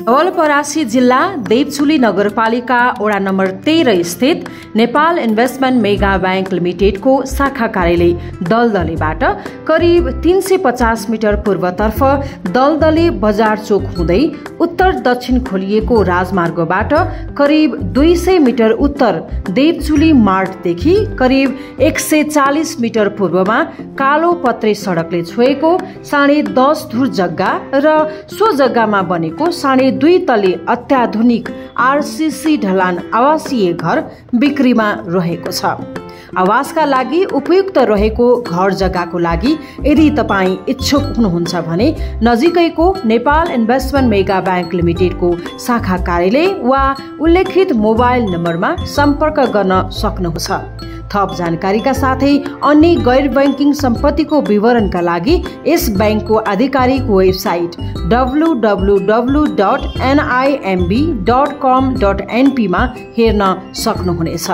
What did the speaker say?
नवलपरासी जिल्ला देवचुली नगरपालिका वडा नम्बर 13 स्थित नेपाल इन्भेस्टमेन्ट मेगा बैंक लिमिटेडको शाखा कार्यालय दलदलेबाट करिब 350 मिटर पूर्वतर्फ दलदले बजार चोक हुँदै उत्तर दक्षिण खोलिएको राजमार्गबाट करिब 200 मिटर उत्तर देवचुली मार्टदेखि करिब 140 मिटर पूर्वमा कालो पत्रे सडकले छोएको 10.5 धुर जग्गा र सो जग्गामा बनेको 2.5 तले अत्याधुनिक आरसीसी ढलान आवासीय घर बिक्रीमा रहेको छ। आवासका लागि उपयुक्त रहेको घर जग्गाको लागि यदि तपाईँ इच्छुक हुनुहुन्छ भने नजिकैको नेपाल इन्भेस्टमेन्ट मेगा बैंक लिमिटेडको शाखा कार्यालय वा उल्लेखित मोबाइल नम्बरमा सम्पर्क गर्न सक्नुहुन्छ। थप जानकारीका साथै अन्य गैर बैंकिङ सम्पत्तिको विवरणका लागि यस बैंकको आधिकारिक वेबसाइट www.nimb.com.np मा हेर्न सक्नुहुनेछ।